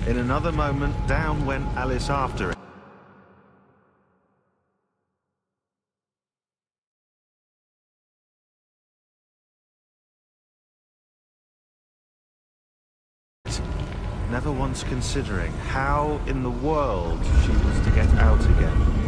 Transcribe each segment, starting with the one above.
In another moment, down went Alice after it. Never once considering how in the world she was to get out again.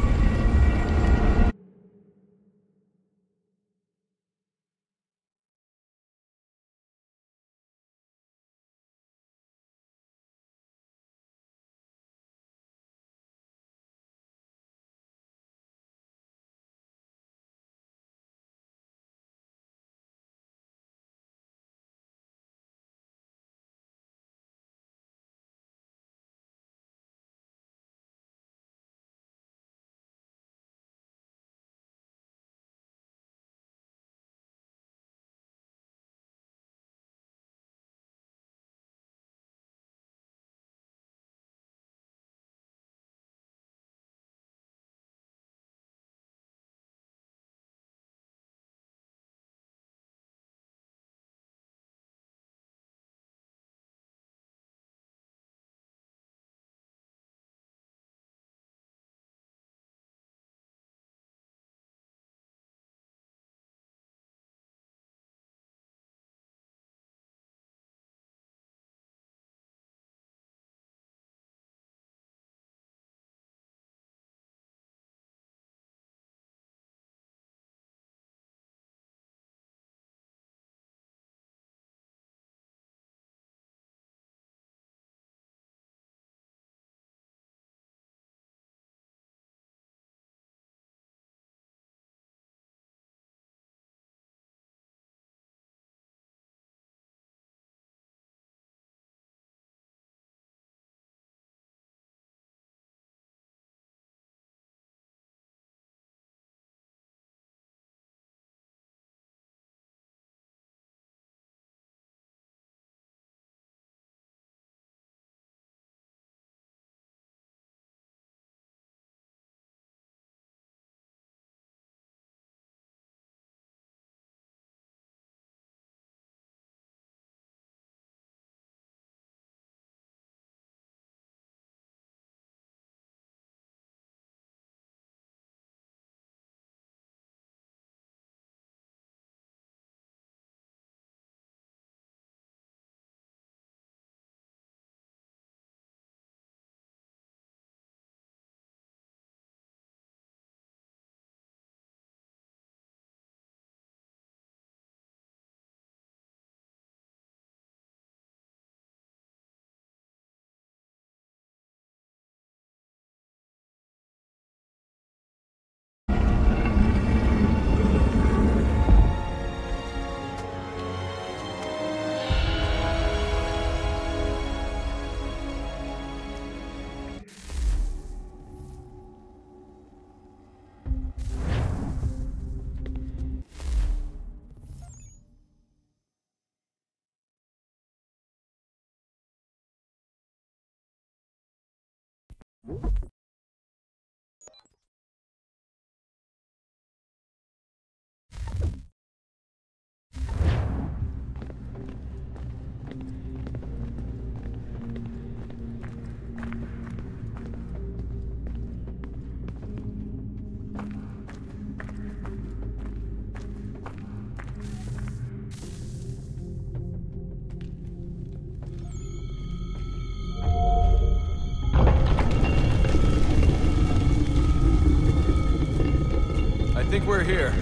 I think we're here.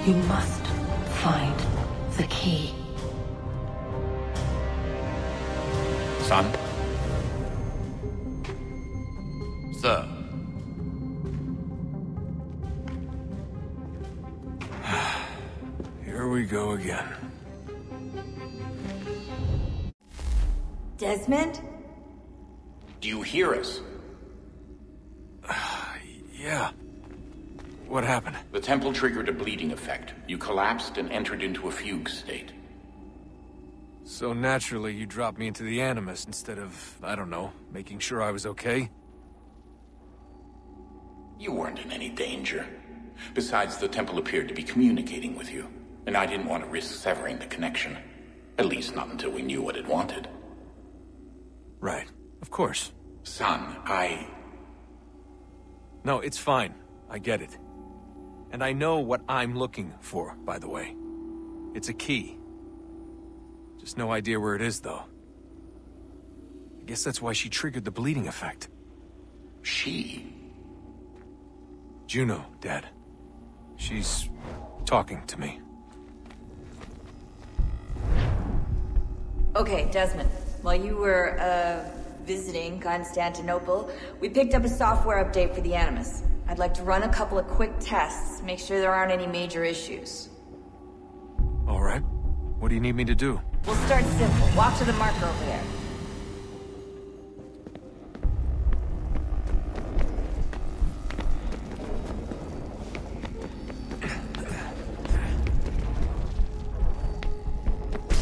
You must find the key. Son? Sir? Here we go again. Desmond? Do you hear us? Yeah. What happened? The temple triggered a bleeding effect. You collapsed and entered into a fugue state. So naturally, you dropped me into the Animus instead of, I don't know, making sure I was okay? You weren't in any danger. Besides, the temple appeared to be communicating with you, and I didn't want to risk severing the connection. At least not until we knew what it wanted. Right. Of course. Son, No, it's fine. I get it. And I know what I'm looking for, by the way. It's a key. Just no idea where it is, though. I guess that's why she triggered the bleeding effect. She? Juno, Dad. She's talking to me. Okay, Desmond. While you were, visiting Constantinople, we picked up a software update for the Animus. I'd like to run a couple of quick tests, make sure there aren't any major issues. All right. What do you need me to do? We'll start simple. Walk to the marker over there.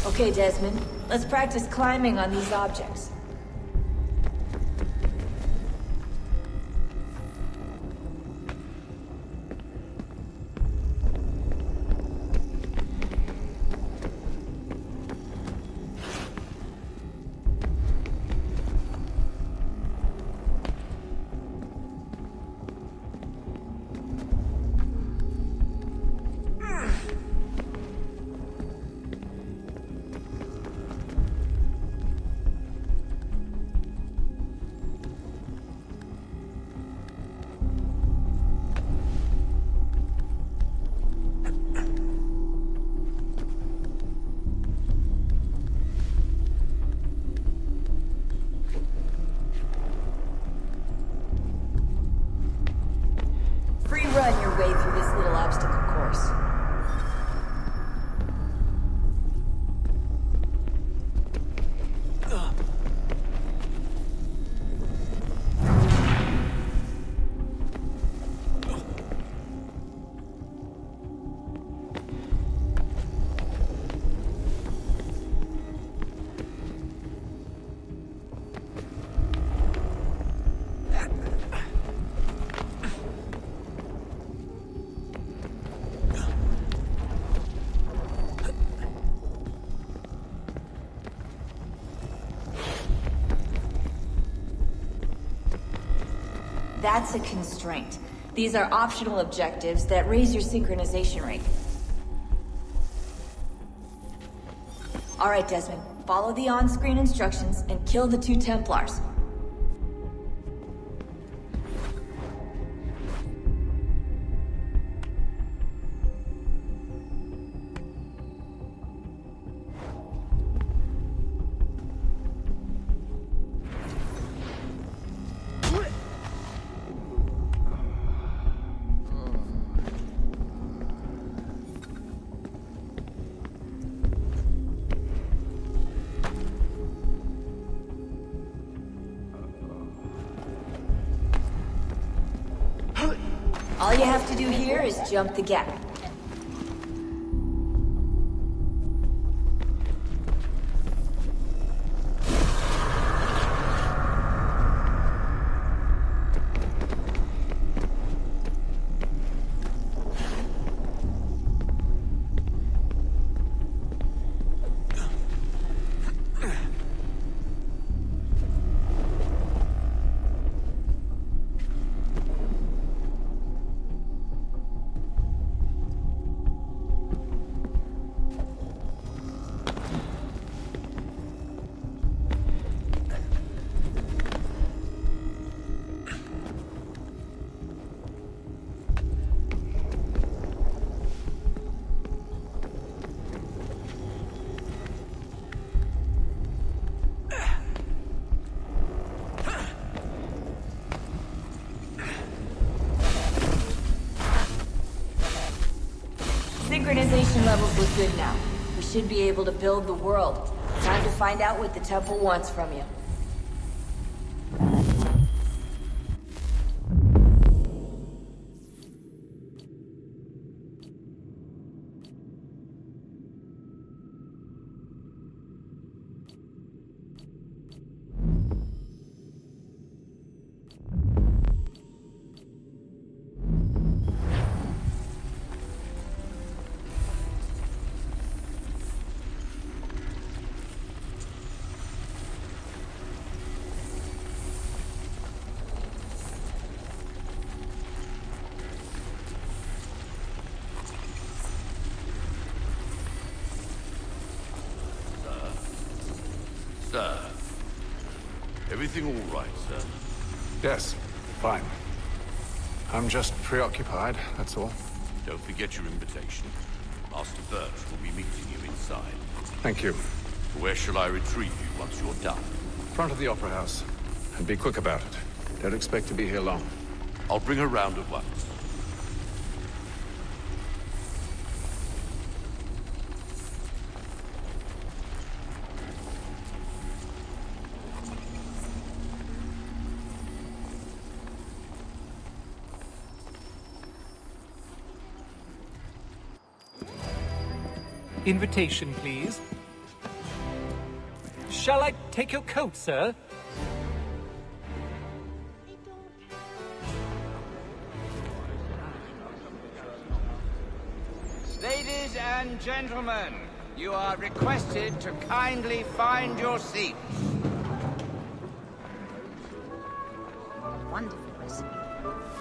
Okay, Desmond. Let's practice climbing on these objects. Run your way through this little obstacle course. That's a constraint. These are optional objectives that raise your synchronization rate. All right, Desmond. Follow the on-screen instructions and kill the 2 Templars. All you have to do here is jump the gap. Connection levels look good now. We should be able to build the world. Time to find out what the temple wants from you. Sir. Everything all right, sir? Yes, fine. I'm just preoccupied, that's all. Don't forget your invitation. Master Birch will be meeting you inside. Thank you. Where shall I retrieve you once you're done? Front of the Opera House. And be quick about it. Don't expect to be here long. I'll bring her round at once. Invitation, please. Shall I take your coat, sir? Ladies and gentlemen, you are requested to kindly find your seats. Wonderful recipe.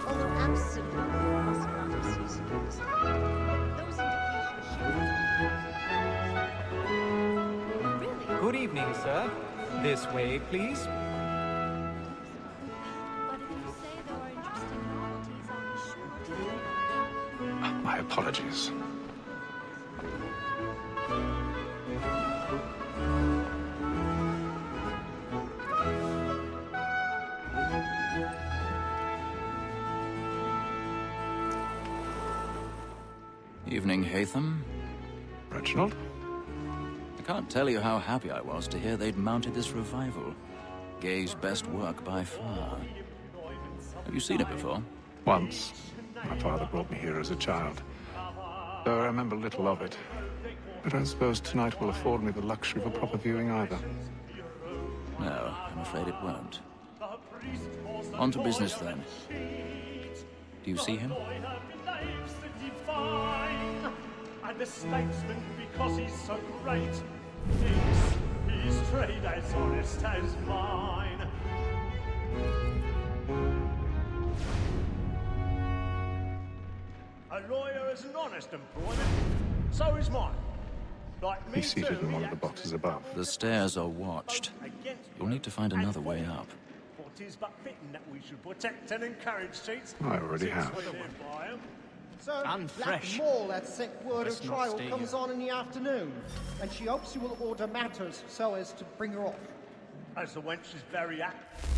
Although absolutely must not have seasoned this time. Those indications show. Really? Good evening, sir. This way, please. But if you say there are interesting novelties, I'll be sure to hear. My apologies. Evening, Hatham. Reginald? I can't tell you how happy I was to hear they'd mounted this revival. Gay's best work by far. Have you seen it before? Once. My father brought me here as a child. Though I remember little of it. But I suppose tonight will afford me the luxury of a proper viewing either. No, I'm afraid it won't. On to business, then. Do you see him? And the statesman because he's so great thinks his trade as honest as mine. A lawyer is an honest employment, so is mine. Like me He's seated too, in one he of the acts boxes above. The stairs are watched. You'll need to find another way up. For 'tis but fitting that we should protect and encourage cheats. I already have. Since we live by 'em. So, Unfresh. Black Mall had sent word Let's of not trial stay comes here. on in the afternoon, and she hopes you will order matters so as to bring her off. As the wench is very active.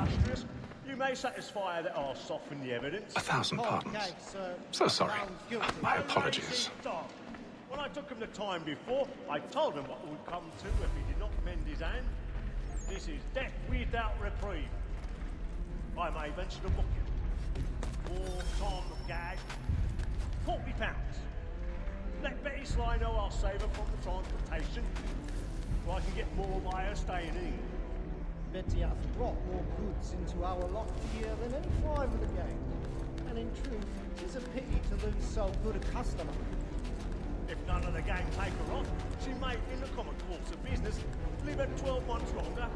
illustrious. You may satisfy that I'll soften the evidence. 1,000 pardons. So sorry. My apologies. When I took him the time before, I told him what would come to if he did not mend his hand. This is death without reprieve. I may venture to book you. 4 times gag, £40. Let Betty Sly know I'll save her from the transportation, so I can get more by her staying in. Betty hath brought more goods into our lot here than any crime of the gang. And in truth, 'tis a pity to lose so good a customer. If none of the gang take her on, she may, in the common course of business, live her 12 months longer.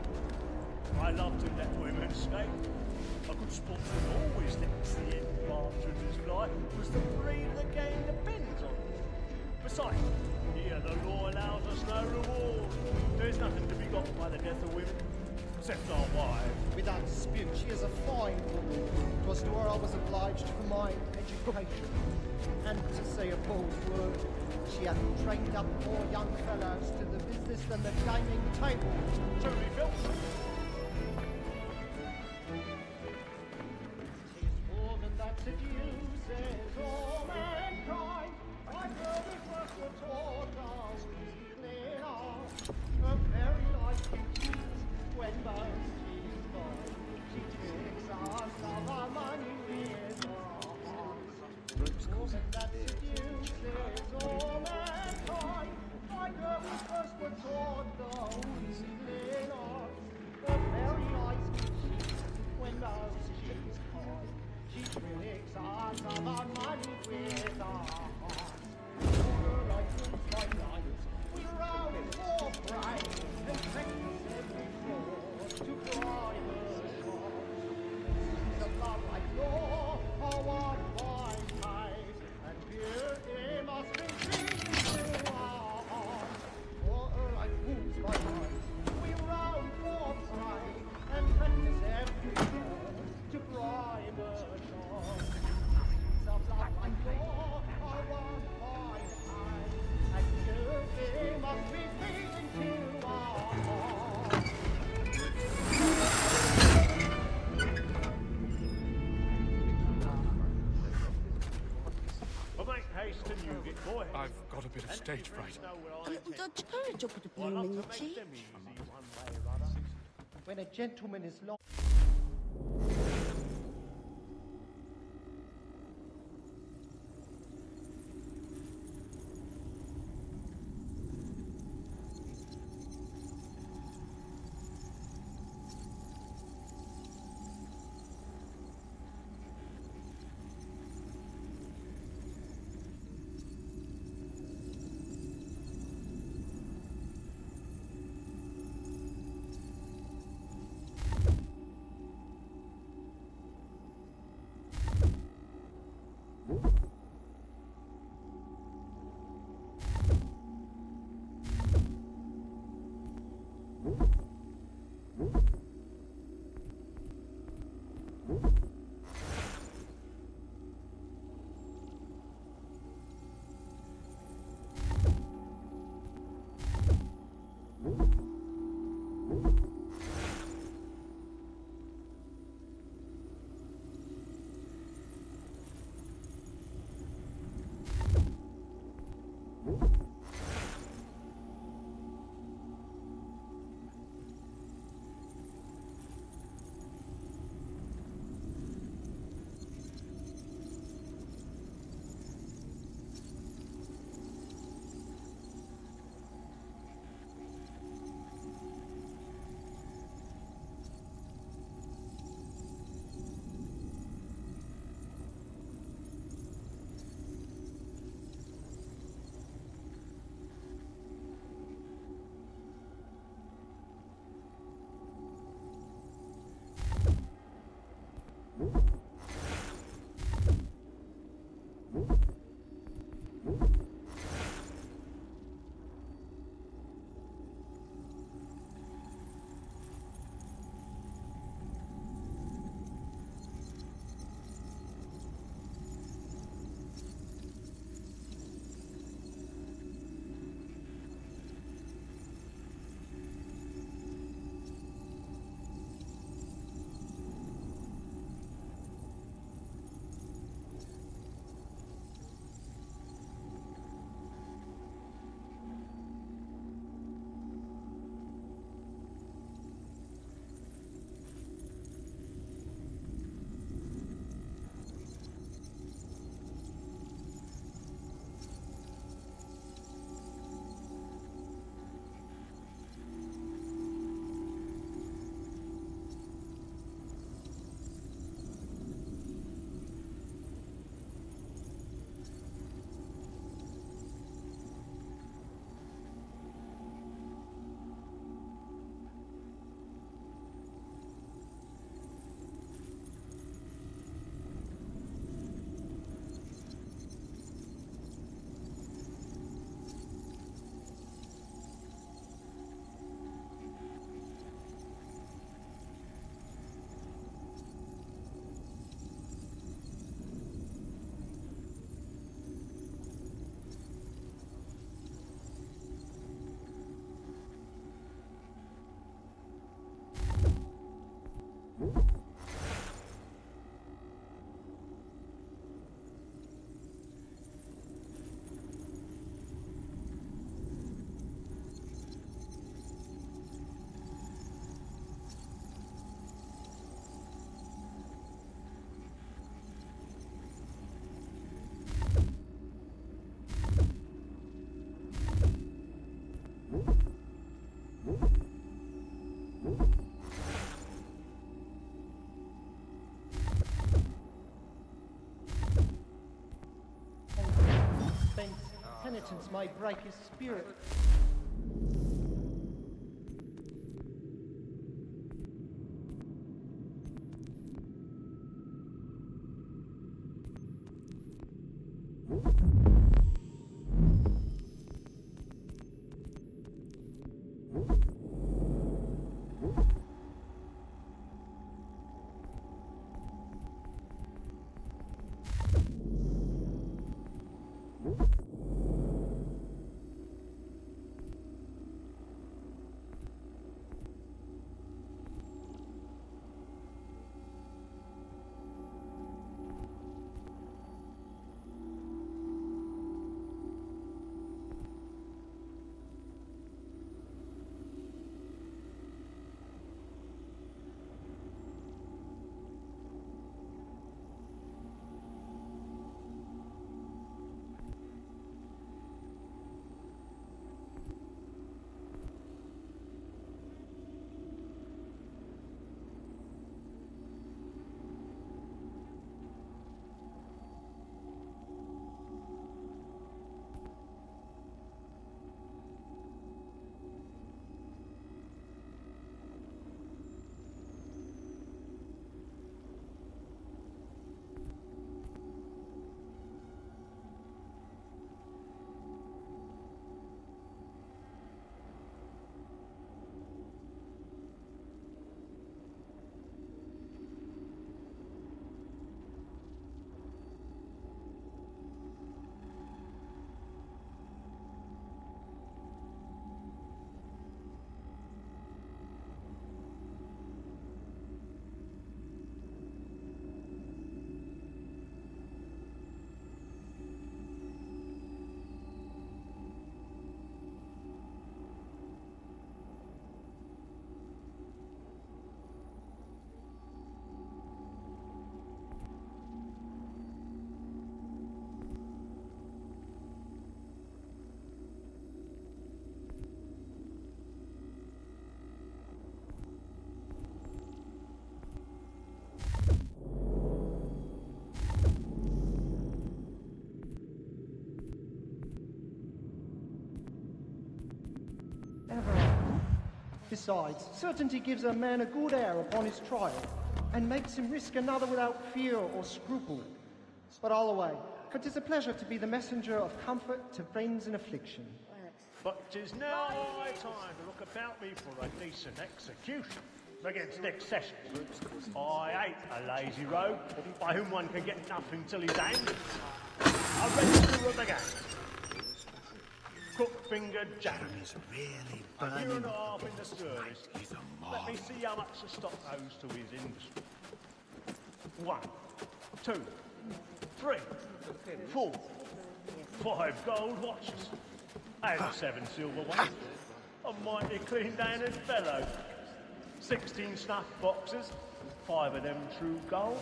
I love to let women escape. A good sportsman always lets the end partridges fly, because the breed of the gang depends on it. Besides, here the law allows us no reward. There's nothing to be got by the death of women, except our wives. Without dispute, she is a fine woman. 'Twas to her I was obliged for my education. And to say a bold word, she hath trained up more young fellows to the business than the gaming table. Truly, Phil. More than that seduces all mankind. I know it was the taught our evening hour. A very life cheese when most she's gone. She takes us of our money with her heart. More than that seduces all mankind. I know it was the taught our evening hour. A very life cheese when most she's gone. She tricks us of our money with our hearts. For I lose my life, we round for pride, and practice every fraud to bribe her shore. The love like law are one by ties, and beauty must be seen to our hearts. For I lose my life, we round for pride, and practice every fraud to bribe her shore. Some love like law are one by ties, and beauty must be seen to our hearts. But make haste and you get boy. I've got a bit of stage fright. A little Dutch courage up with the blooming tea. When a gentleman is lost. incompetence may break his spirit. Besides, certainty gives a man a good air upon his trial, and makes him risk another without fear or scruple. But all the way, for 'tis a pleasure to be the messenger of comfort to friends in affliction. But 'tis now high time to look about me for a decent execution against next session. I hate a lazy rogue by whom one can get nothing till he's hanged. A register of the gang. Crook-fingered Jack. A year and a half in the service. Let me see how much the stock owes to his industry. 1, 2, 3, 4, 5 gold watches. And 7 silver ones. A mighty clean-handed fellow. 16 snuff boxes. 5 of them true gold.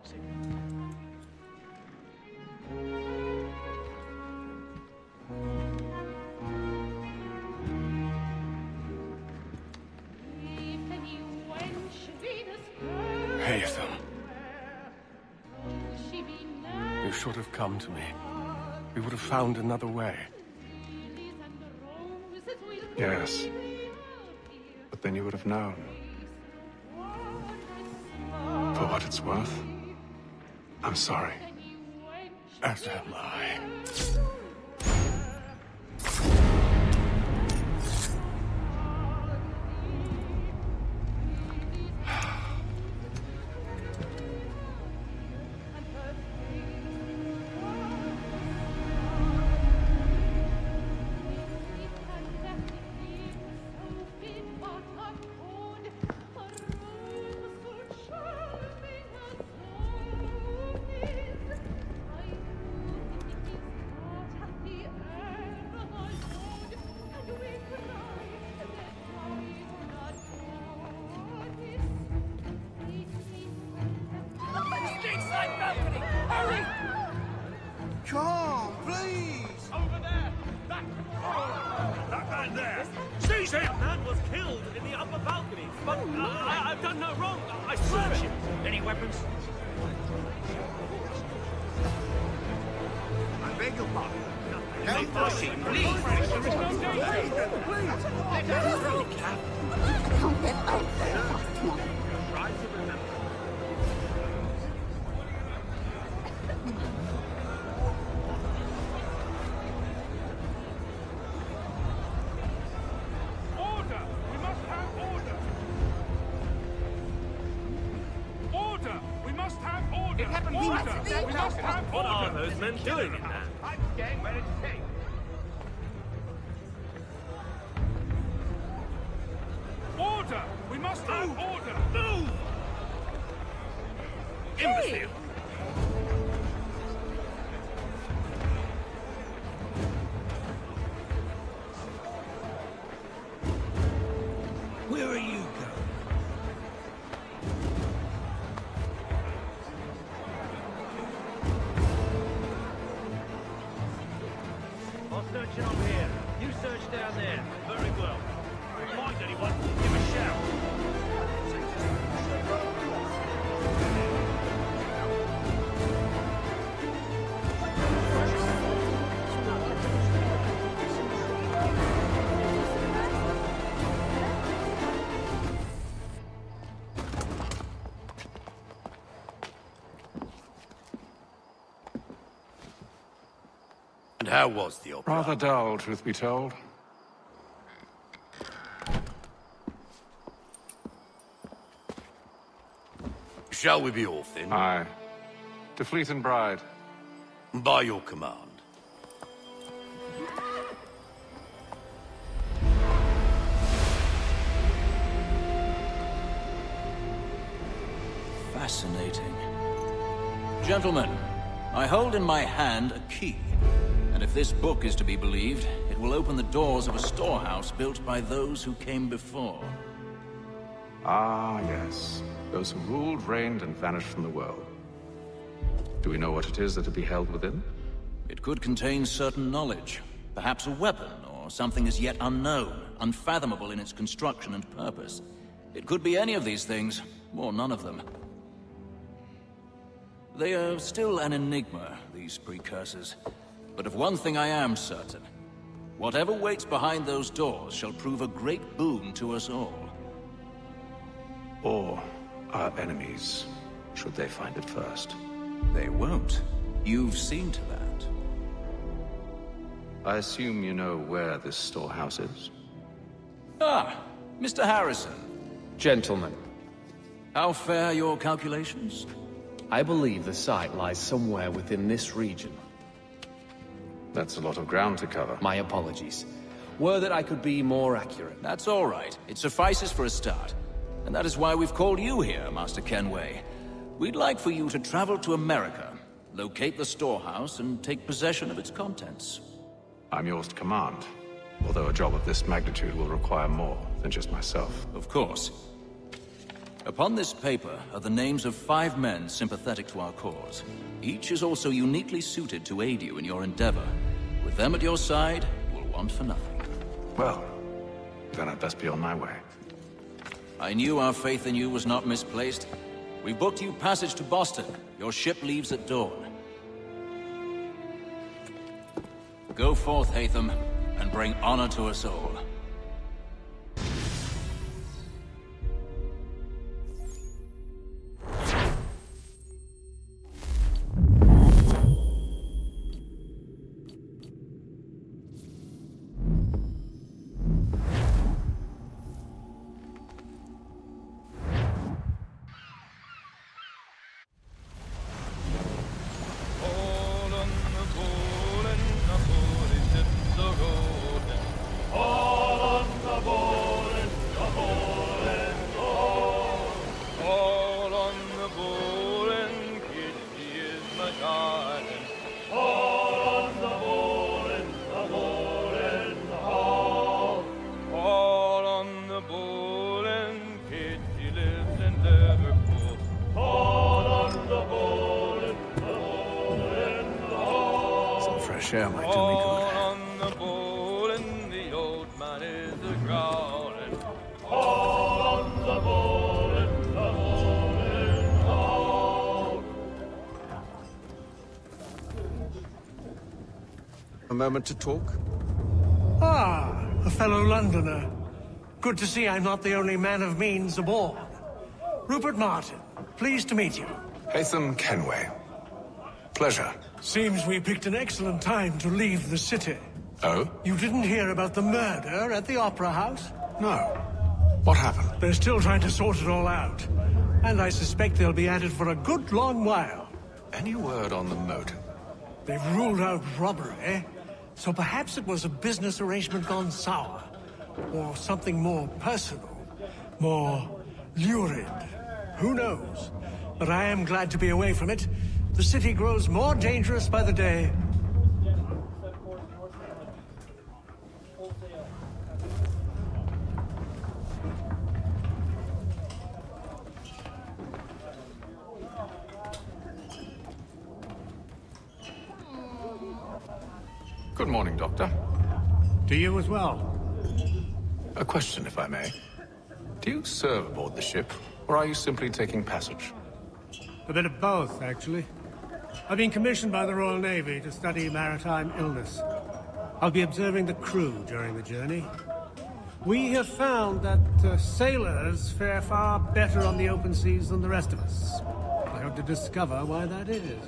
6. Hatham. You should have come to me. We would have found another way. Yes. But then you would have known. For what it's worth, I'm sorry. As am I. Come, please! Over there! That man there! Seize him! That man was killed in the upper balcony, but I've done no wrong. I searched him. Any weapons? I beg your pardon. No mercy, please. Let us through, Captain. Don't get out there. Come on. Try to remember. Order! We must have order! Order! We must have order! It happened. We must have What order! are those men doing in there? I'm staying where it's safe. Order! We must have order! Move! Imbecile! Where are you going? I'll search it up here. You search down there. Very well. Find anyone, give a shout. And how was the opera? Rather dull, truth be told. Shall we be off then? Aye. To Fleet and Bride. By your command. Fascinating. Gentlemen, I hold in my hand a key. And if this book is to be believed, it will open the doors of a storehouse built by those who came before. Ah, yes. Those who ruled, reigned, and vanished from the world. Do we know what it is that to be held within? It could contain certain knowledge. Perhaps a weapon, or something as yet unknown, unfathomable in its construction and purpose. It could be any of these things, or none of them. They are still an enigma, these precursors. But of one thing I am certain. Whatever waits behind those doors shall prove a great boon to us all. Or our enemies, should they find it first. They won't. You've seen to that. I assume you know where this storehouse is? Ah, Mr. Harrison. Gentlemen, How fare your calculations? I believe the site lies somewhere within this region. That's a lot of ground to cover. My apologies. Were that I could be more accurate. That's all right. It suffices for a start. And that is why we've called you here, Master Kenway. We'd like for you to travel to America, locate the storehouse, and take possession of its contents. I'm yours to command. Although a job of this magnitude will require more than just myself. Of course. Upon this paper are the names of 5 men sympathetic to our cause. Each is also uniquely suited to aid you in your endeavor. With them at your side, you'll want for nothing. Well, then I'd best be on my way. I knew our faith in you was not misplaced. We booked you passage to Boston. Your ship leaves at dawn. Go forth, Hatham, and bring honor to us all. Share might do me good. On the bowl and the old man is a-growling. On the bowl and the bowl and the A moment to talk? Ah, a fellow Londoner. Good to see I'm not the only man of means aboard. Rupert Martin, pleased to meet you. Haytham Kenway. Pleasure. Seems we picked an excellent time to leave the city. Oh? You didn't hear about the murder at the Opera House? No. What happened? They're still trying to sort it all out. And I suspect they'll be at it for a good long while. Any word on the motive? They've ruled out robbery, so perhaps it was a business arrangement gone sour. Or something more personal, more lurid. Who knows? But I am glad to be away from it. The city grows more dangerous by the day. Good morning, Doctor. To you as well. A question, if I may. Do you serve aboard the ship, or are you simply taking passage? A bit of both, actually. I've been commissioned by the Royal Navy to study maritime illness. I'll be observing the crew during the journey. We have found that sailors fare far better on the open seas than the rest of us. I hope to discover why that is.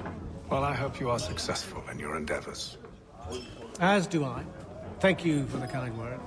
Well, I hope you are successful in your endeavors. As do I. Thank you for the kind words.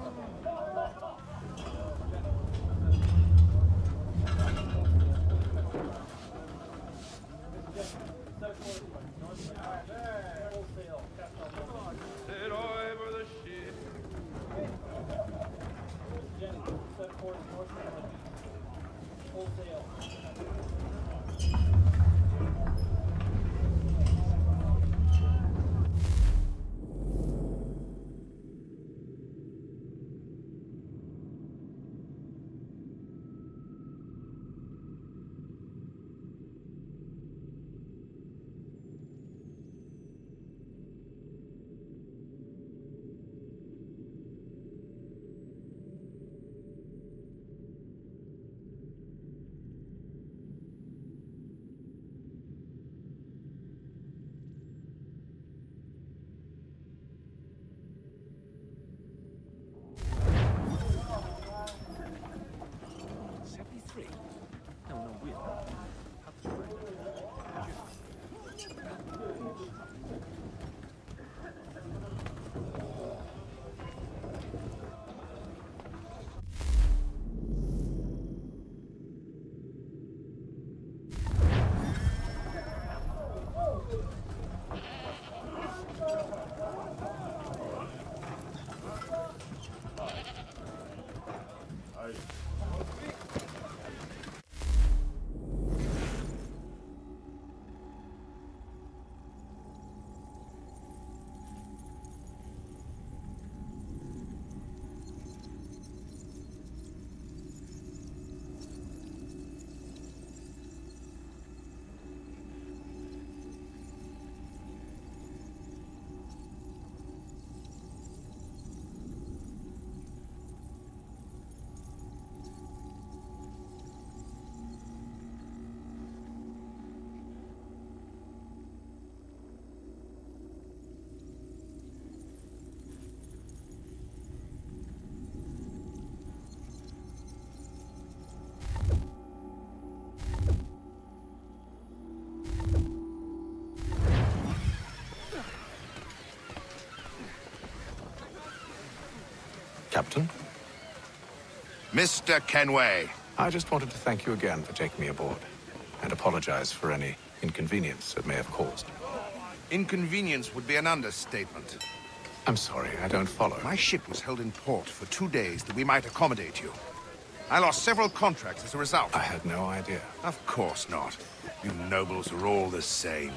Captain? Mr. Kenway. I just wanted to thank you again for taking me aboard, and apologize for any inconvenience it may have caused. Inconvenience would be an understatement. I'm sorry, I don't follow. My ship was held in port for 2 days that we might accommodate you. I lost several contracts as a result. I had no idea. Of course not. You nobles are all the same.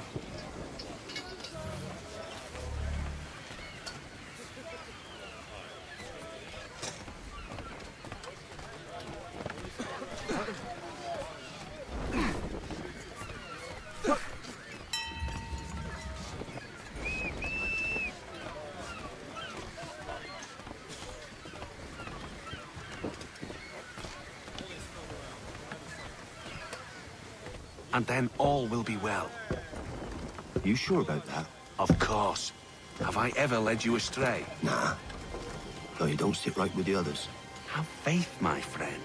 And then all will be well. You sure about that? Of course. Have I ever led you astray? Nah. No, you don't sit right with the others. Have faith, my friend.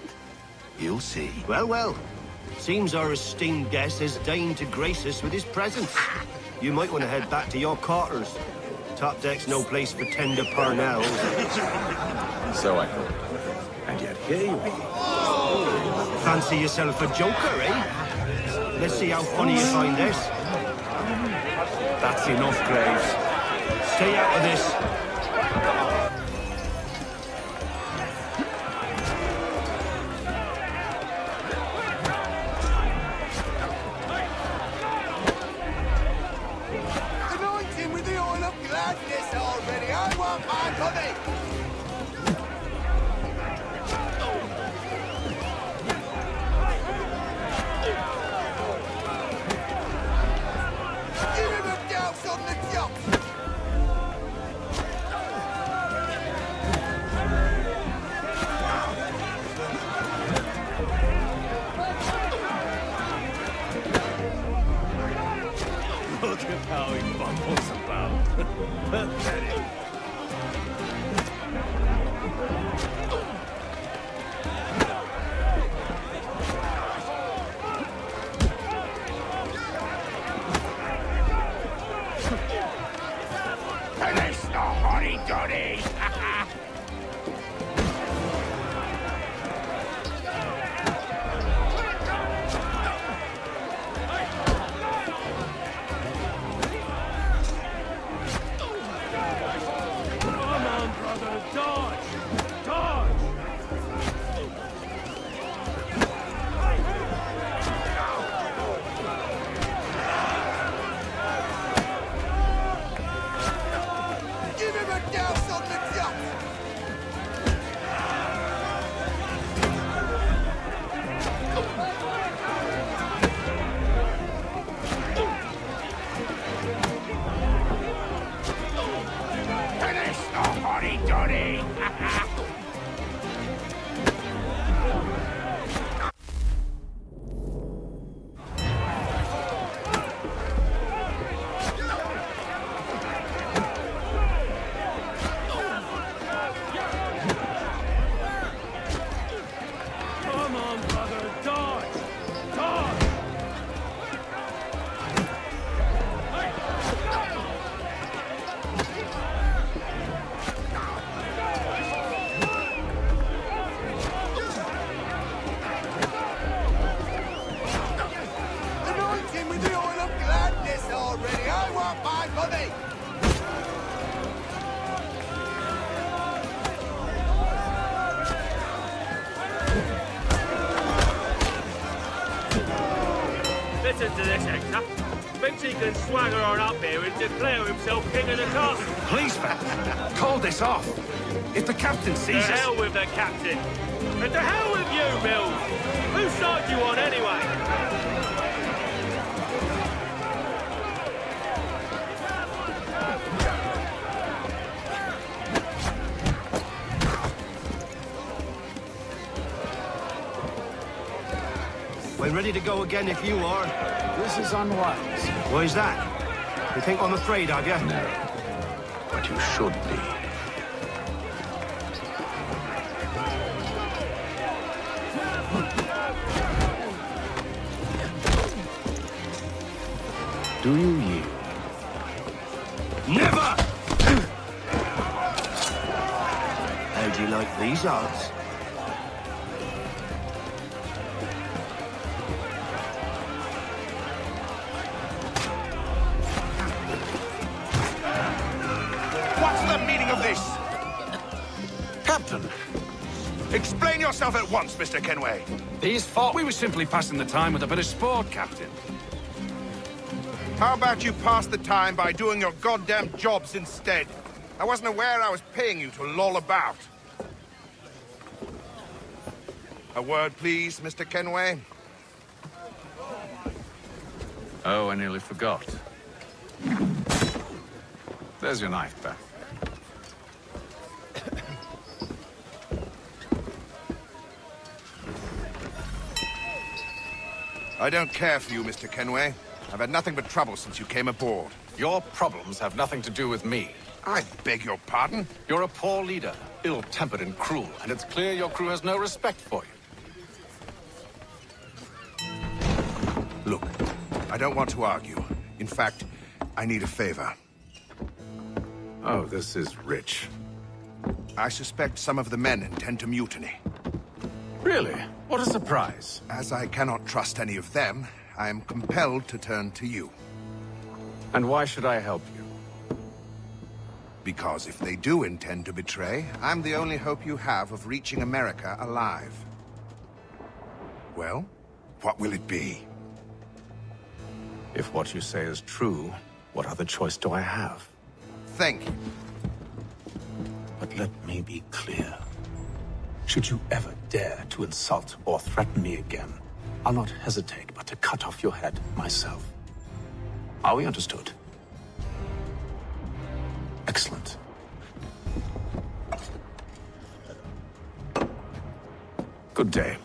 You'll see. Well, well. Seems our esteemed guest has deigned to grace us with his presence. You might want to head back to your quarters. Top deck's no place for tender parnells. So I thought. And yet here you are. Fancy yourself a joker, eh? Let's see how funny you find this. That's enough, Graves. Stay out of this. Anointing with the oil of gladness already. I want my money. Give him a douse on the top. Look at how he bumbles about. Pathetic. Finish the hotty-toddy. Come on, brother, dodge! Dodge! Give him a douse on the top. Finish the hotty-toddy. Come on, brother, dodge! Dodge! Anointing with the oil of gladness already. I want my money. Listen to this, Hector. Thinks he can swagger on up here and declare himself king of the castle. Please, man. Call this off. If the captain To sees us... hell with the captain. And to hell with you, Mills. Whose side you on, anyway? We're ready to go again if you are. This is unwise. Why's that? You think I'm afraid of you? No. But you should be. Do you yield? Never! How do you like these odds? What's the meaning of this? Captain! Explain yourself at once, Mr. Kenway. His fault. We were simply passing the time with a bit of sport, Captain. How about you pass the time by doing your goddamn jobs instead? I wasn't aware I was paying you to loll about. A word, please, Mr. Kenway. Oh, I nearly forgot. There's your knife back. I don't care for you, Mr. Kenway. I've had nothing but trouble since you came aboard. Your problems have nothing to do with me. I beg your pardon? You're a poor leader, ill-tempered and cruel, and it's clear your crew has no respect for you. Look, I don't want to argue. In fact, I need a favor. Oh, this is rich. I suspect some of the men intend to mutiny. Really? What a surprise. As I cannot trust any of them, I am compelled to turn to you. And why should I help you? Because if they do intend to betray, I'm the only hope you have of reaching America alive. Well, what will it be? If what you say is true, what other choice do I have? Thank you. But let me be clear. Should you ever dare to insult or threaten me again, I'll not hesitate but to cut off your head myself. Are we understood? Excellent. Good day.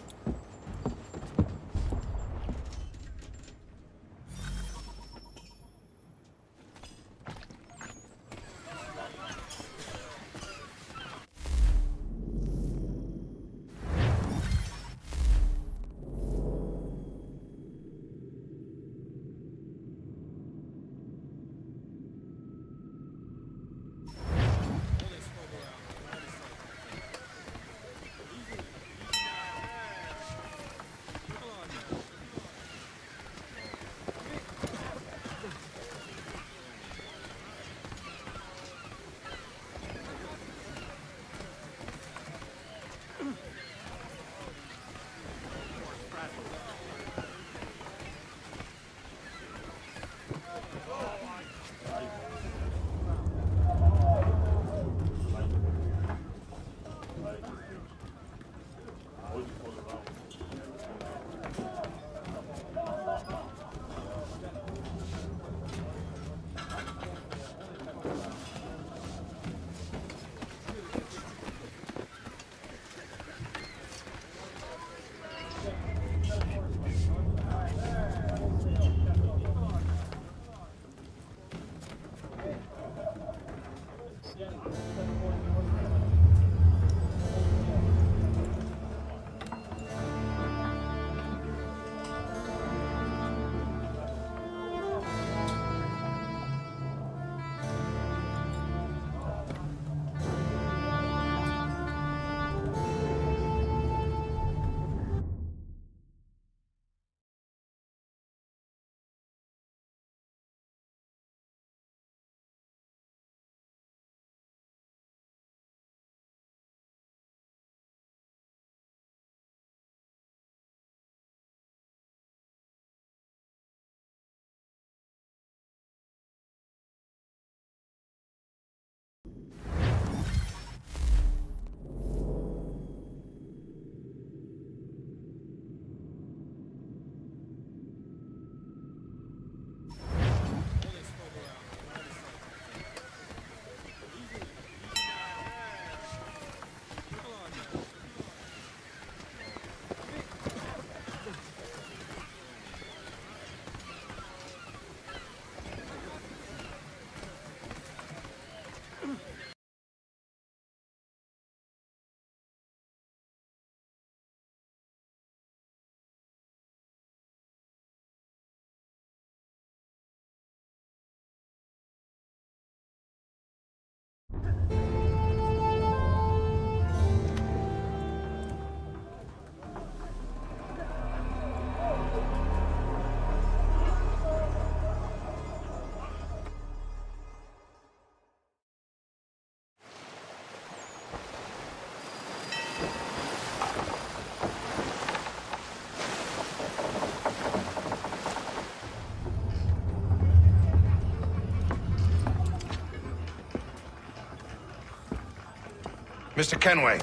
Mr. Kenway.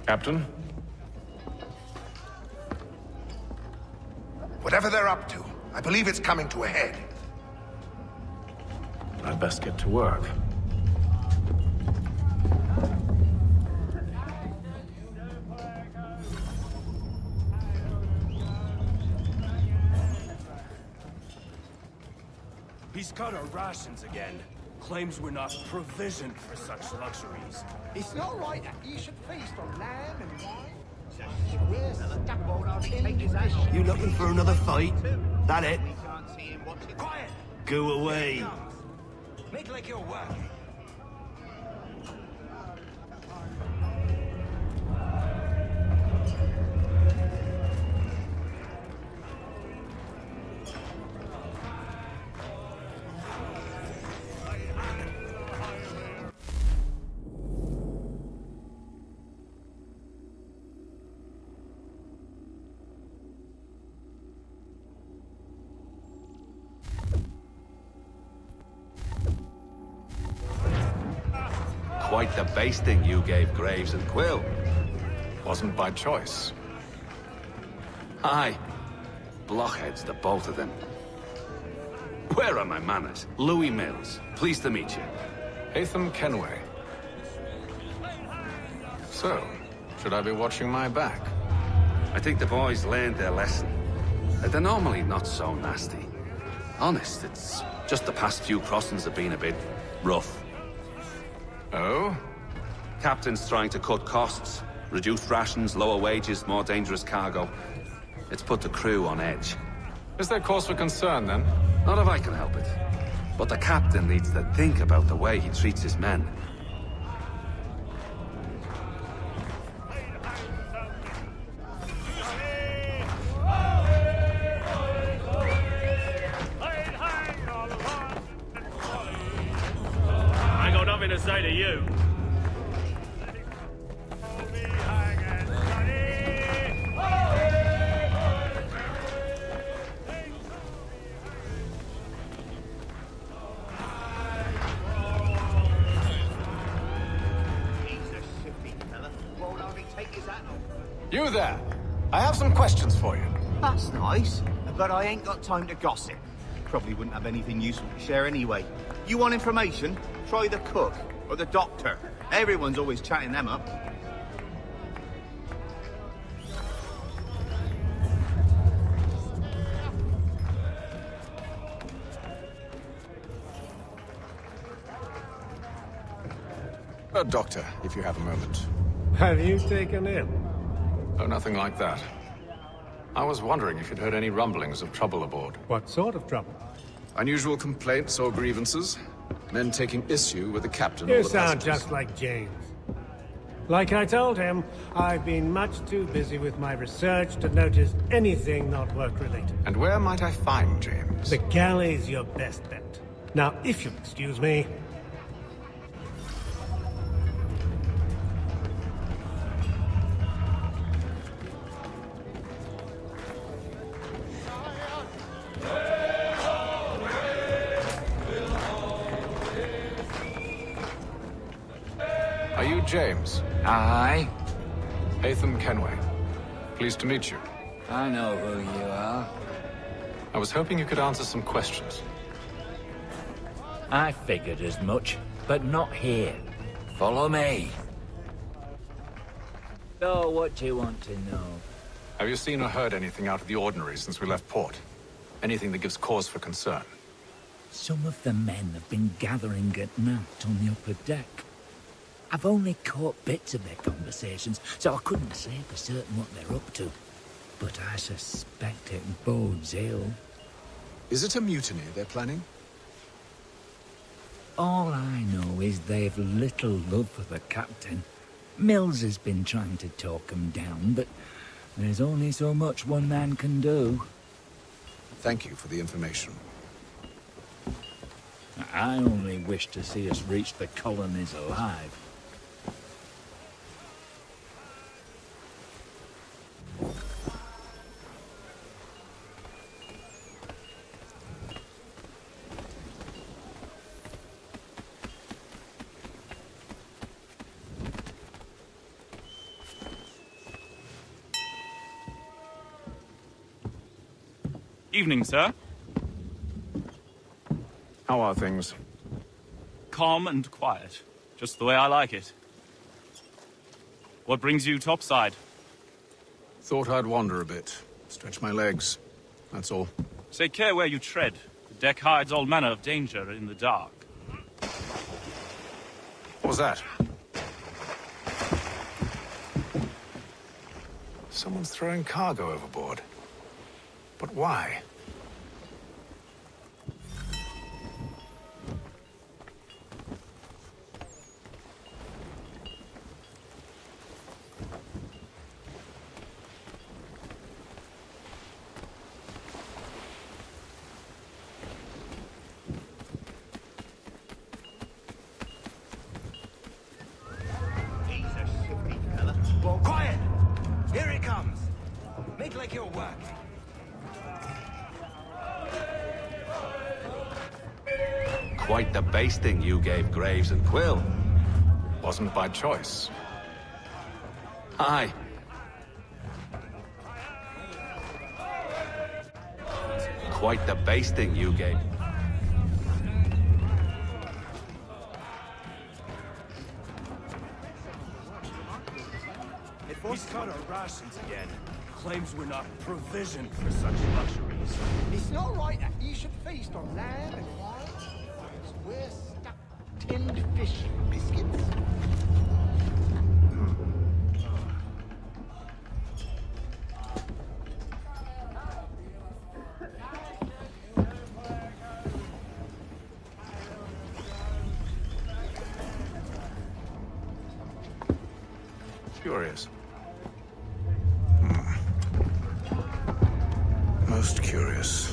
Captain? Whatever they're up to, I believe it's coming to a head. I'd best get to work. He's cut our rations again. Claims we're not provisioned for such luxuries. It's not right that you should feast on lamb and wine. You looking for another fight? That it? Quiet! Go away. Make like you're working. Quite the basting you gave Graves and Quill. Wasn't by choice. Aye. Blockheads, the both of them. Where are my manners? Louis Mills. Pleased to meet you. Haytham Kenway. So, should I be watching my back? I think the boys learned their lesson. They're normally not so nasty. Honest, it's just the past few crossings have been a bit rough. Oh? Captain's trying to cut costs. Reduce rations, lower wages, more dangerous cargo. It's put the crew on edge. Is there cause for concern, then? Not if I can help it. But the captain needs to think about the way he treats his men. I ain't got nothing to say to you. You there! I have some questions for you. That's nice, but I ain't got time to gossip. Probably wouldn't have anything useful to share anyway. You want information? Try the cook or the doctor. Everyone's always chatting them up. Doctor, if you have a moment. Have you taken ill? Oh, nothing like that. I was wondering if you'd heard any rumblings of trouble aboard. What sort of trouble? Unusual complaints or grievances? Men taking issue with the captain or You the sound passengers? just like James. Like I told him, I've been much too busy with my research to notice anything not work-related. And where might I find James? The galley's your best bet. Now, if you'll excuse me... Are you James? Aye. Haytham Kenway. Pleased to meet you. I know who you are. I was hoping you could answer some questions. I figured as much, but not here. Follow me. So, what do you want to know? Have you seen or heard anything out of the ordinary since we left port? Anything that gives cause for concern? Some of the men have been gathering at night on the upper deck. I've only caught bits of their conversations, so I couldn't say for certain what they're up to. But I suspect it bodes ill. Is it a mutiny they're planning? All I know is they've little love for the captain. Mills has been trying to talk him down, but there's only so much one man can do. Thank you for the information. I only wish to see us reach the colonies alive. Evening, sir. How are things? Calm and quiet. Just the way I like it. What brings you topside? Thought I'd wander a bit. Stretch my legs. That's all. Take care where you tread. The Deck hides all manner of danger in the dark. What was that? Someone's throwing cargo overboard. But why? Quiet! Here it comes! Make like you're working. Quite the basting you gave Graves and Quill. Wasn't by choice. Aye. Quite the basting you gave. He's cut our rations again. Claims we're not provisioned for such luxuries. It's not right that you should feast on lamb and wine. We're stuck tinned fish biscuits. Curious. Most curious.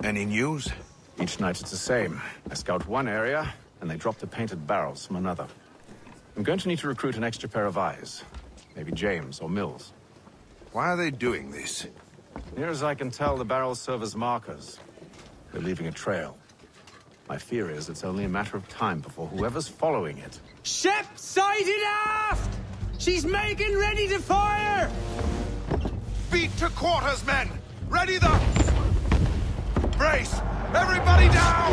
Any news? Each night it's the same. I scout one area, and they drop the painted barrels from another. I'm going to need to recruit an extra pair of eyes. Maybe James or Mills. Why are they doing this? Near as I can tell, the barrels serve as markers. They're leaving a trail. My fear is it's only a matter of time before whoever's following it... Ship sighted aft! She's making ready to fire! Beat to quarters, men! Ready the... Brace! Everybody down!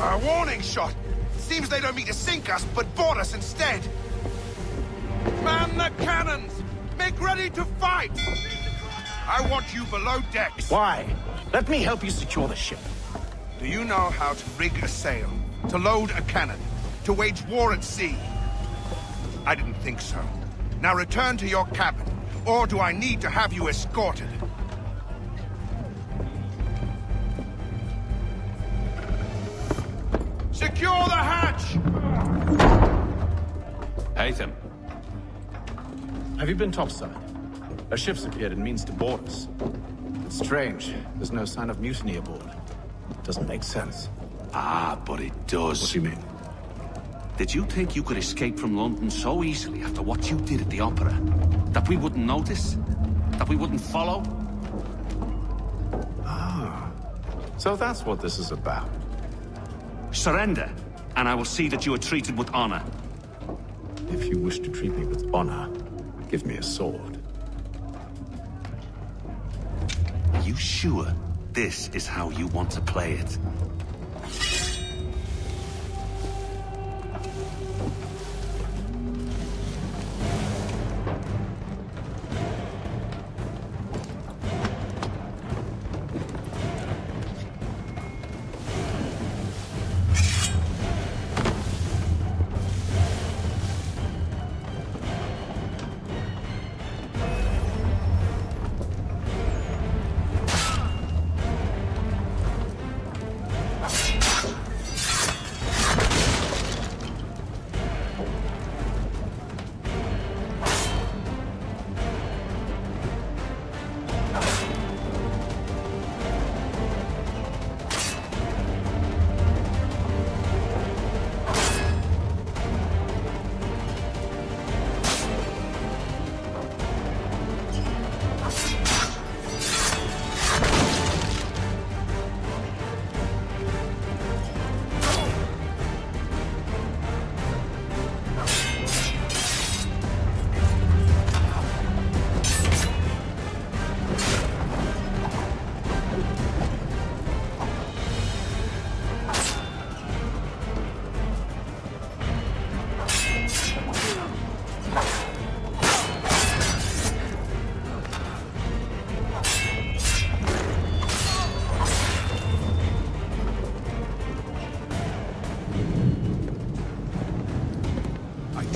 A warning shot! Seems they don't mean to sink us, but board us instead! Man the cannons! Make ready to fight! I want you below decks! Why? Let me help you secure the ship. Do you know how to rig a sail? To load a cannon? To wage war at sea? I didn't think so. Now return to your cabin. Or do I need to have you escorted? Secure the hatch! Haytham. Have you been topside? A ship's appeared and means to board us. It's strange. There's no sign of mutiny aboard. Doesn't make sense. Ah, but it does. What do you mean? Did you think you could escape from London so easily after what you did at the Opera? That we wouldn't notice? That we wouldn't follow? Ah. So that's what this is about. Surrender, and I will see that you are treated with honor. If you wish to treat me with honor, give me a sword. Are you sure this is how you want to play it?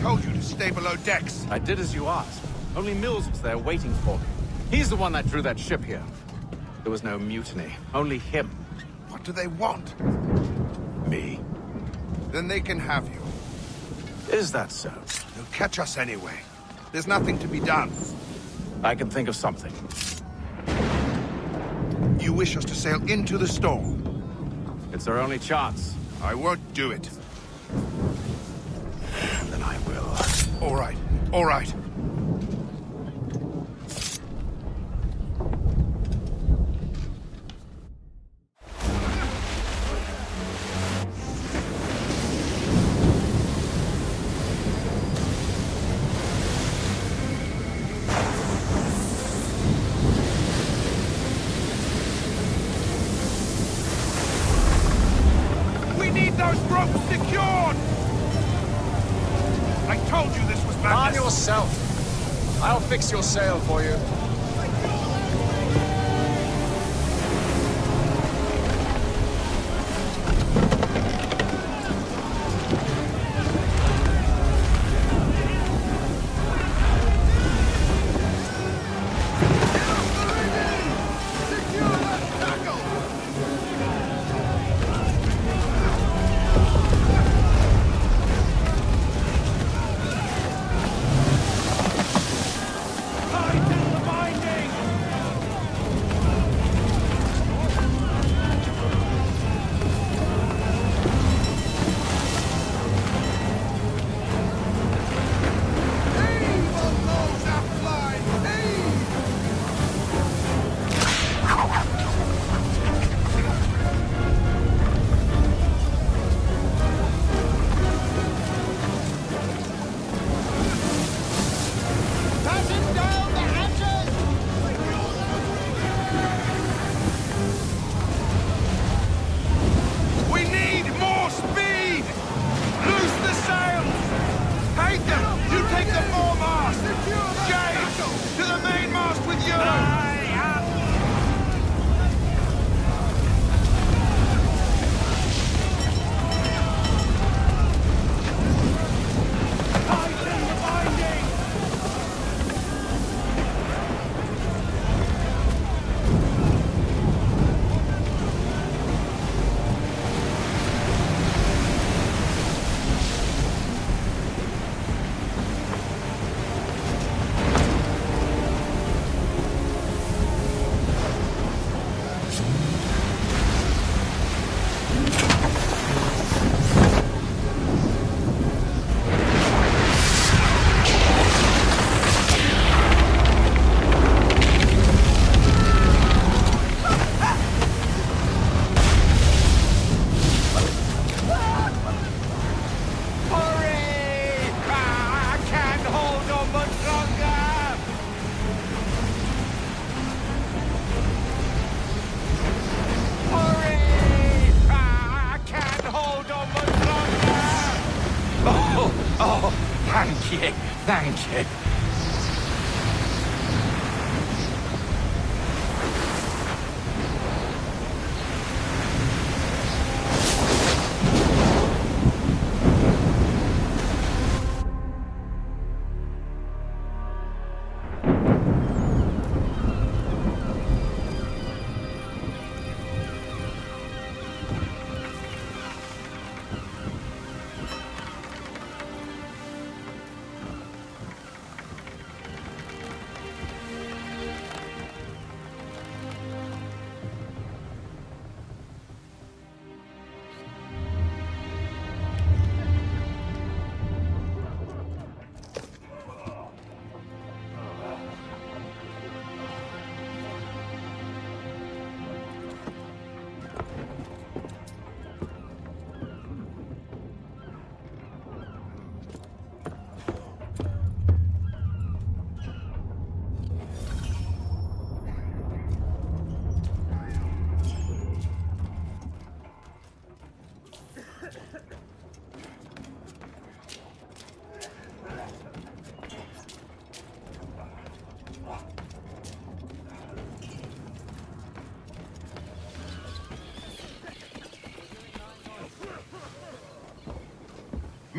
told you to stay below decks. I did as you asked. Only Mills was there waiting for me. He's the one that drew that ship here. There was no mutiny, only him. What do they want? Me. Then they can have you. Is that so? They'll catch us anyway. There's nothing to be done. I can think of something. You wish us to sail into the storm? It's our only chance. I won't do it. Then I will. All right, all right. Those ropes secured! I told you this was madness. Arm yourself. I'll fix your sail for you. Thank you.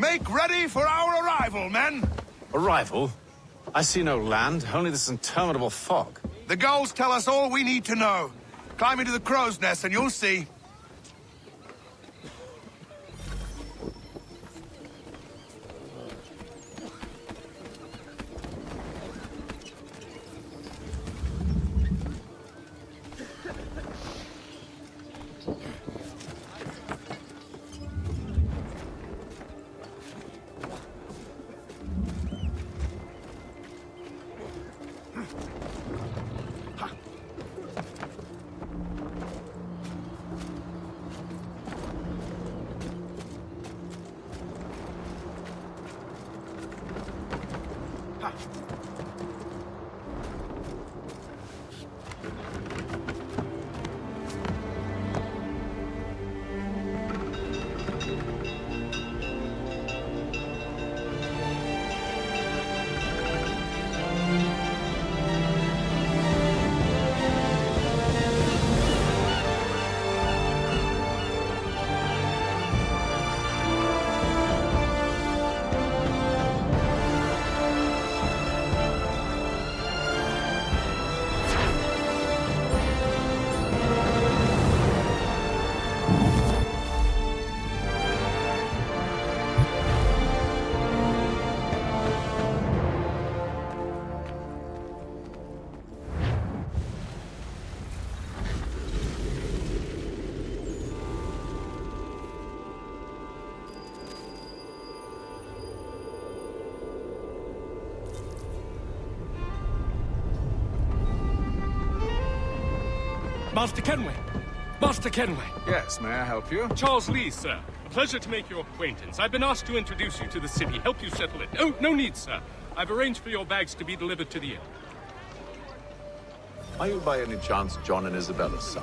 Make ready for our arrival, men! Arrival? I see no land, only this interminable fog. The gulls tell us all we need to know. Climb into the crow's nest and you'll see. Master Kenway! Master Kenway! Yes, may I help you? Charles Lee, sir. A pleasure to make your acquaintance. I've been asked to introduce you to the city, help you settle it. Oh, no need, sir. I've arranged for your bags to be delivered to the inn. Are you by any chance John and Isabella's son?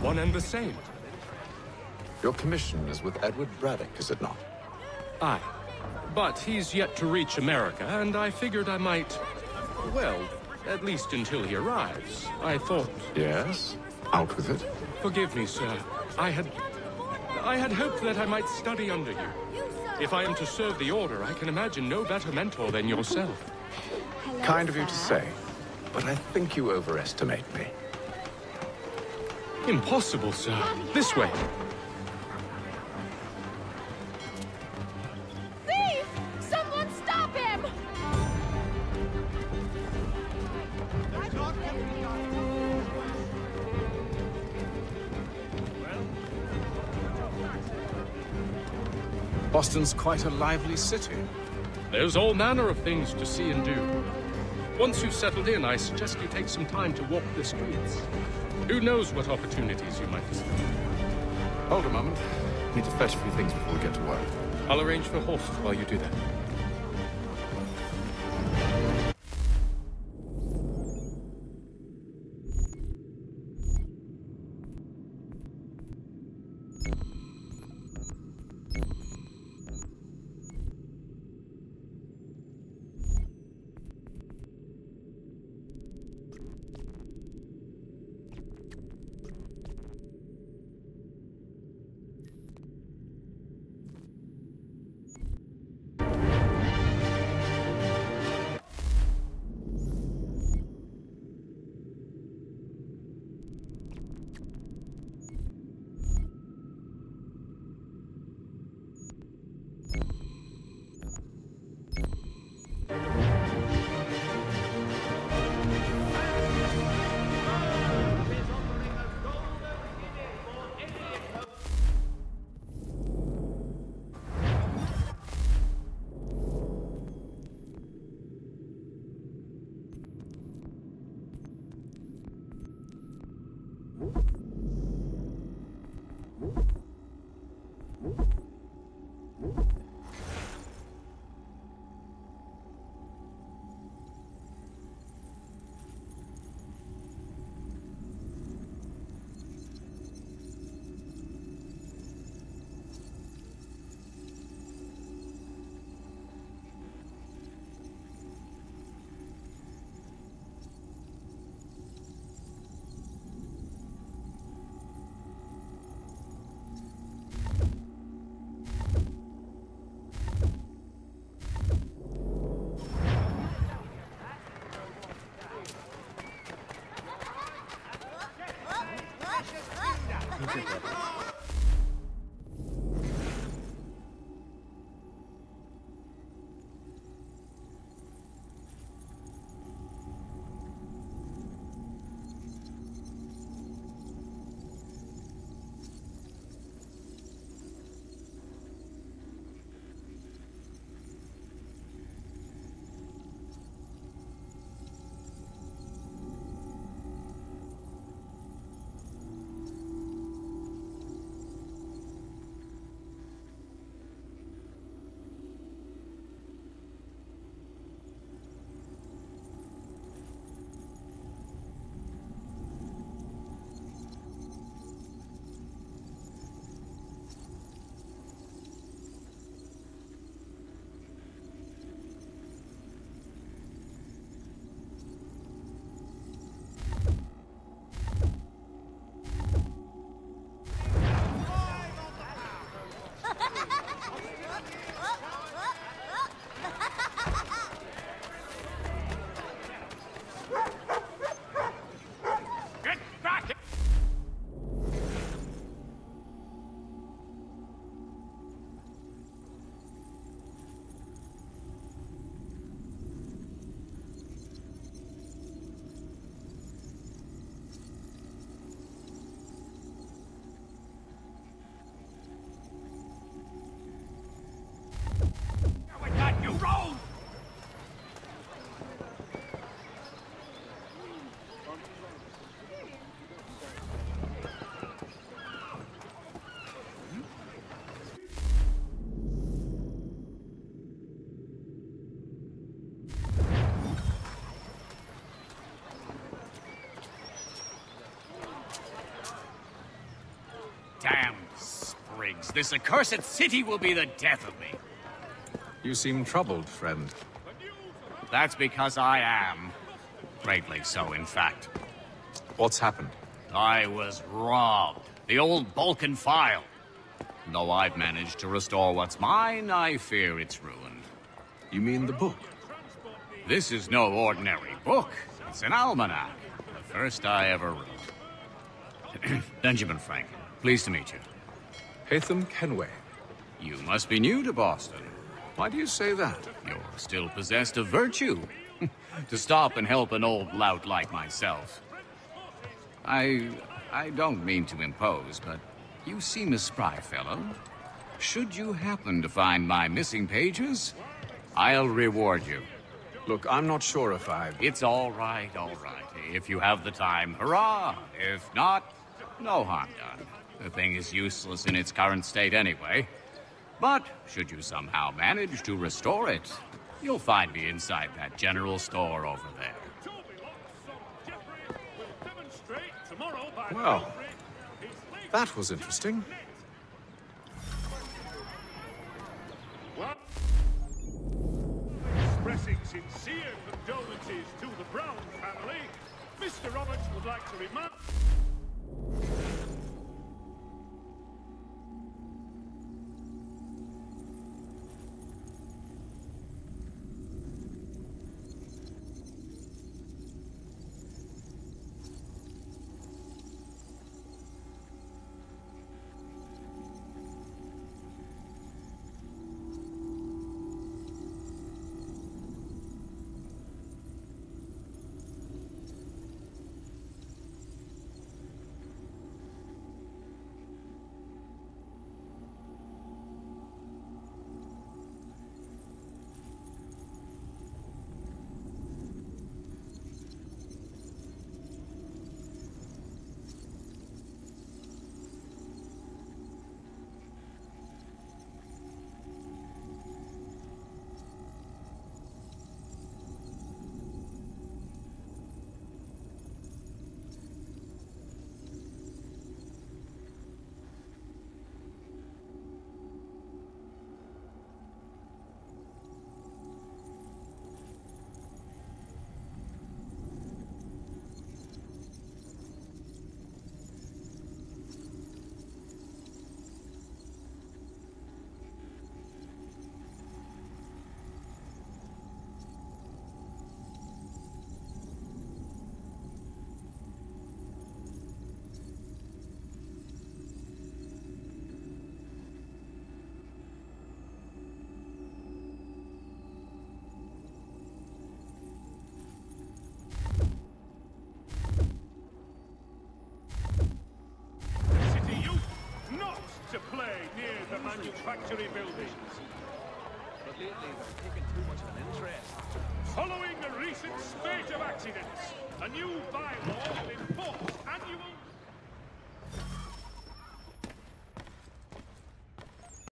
One and the same. Your commission is with Edward Braddock, is it not? Aye. But he's yet to reach America, and I figured I might... Well, at least until he arrives. I thought... Yes? Out with it. Forgive me, sir. I had hoped that I might study under you. If I am to serve the Order, I can imagine no better mentor than yourself. Kind of you to say, but I think you overestimate me. Impossible, sir. This way. Thief! Someone stop him! Boston's quite a lively city. There's all manner of things to see and do. Once you've settled in, I suggest you take some time to walk the streets. Who knows what opportunities you might discover. Hold a moment. Need to fetch a few things before we get to work. I'll arrange for horses while you do that. Damn sprigs. This accursed city will be the death of me. You seem troubled, friend. That's because I am. Greatly so, in fact. What's happened? I was robbed. The old Balkan file. Though I've managed to restore what's mine, I fear it's ruined. You mean the book? This is no ordinary book. It's an almanac. The first I ever wrote. Benjamin Franklin. Pleased to meet you. Hatham Kenway. You must be new to Boston. Why do you say that? You're still possessed of virtue. To stop and help an old lout like myself. I don't mean to impose, but you seem a spry fellow. Should you happen to find my missing pages, I'll reward you. Look, I'm not sure if I... It's all right, all right. If you have the time, hurrah! If not, no harm done. The thing is useless in its current state anyway. But should you somehow manage to restore it, you'll find me inside that general store over there. Well, that was interesting. Expressing sincere condolences to the Brown family, Mr. Roberts would like to remind... factory buildings. But lately, they're taking too much of an interest. Following the recent spate of accidents, a new bylaw will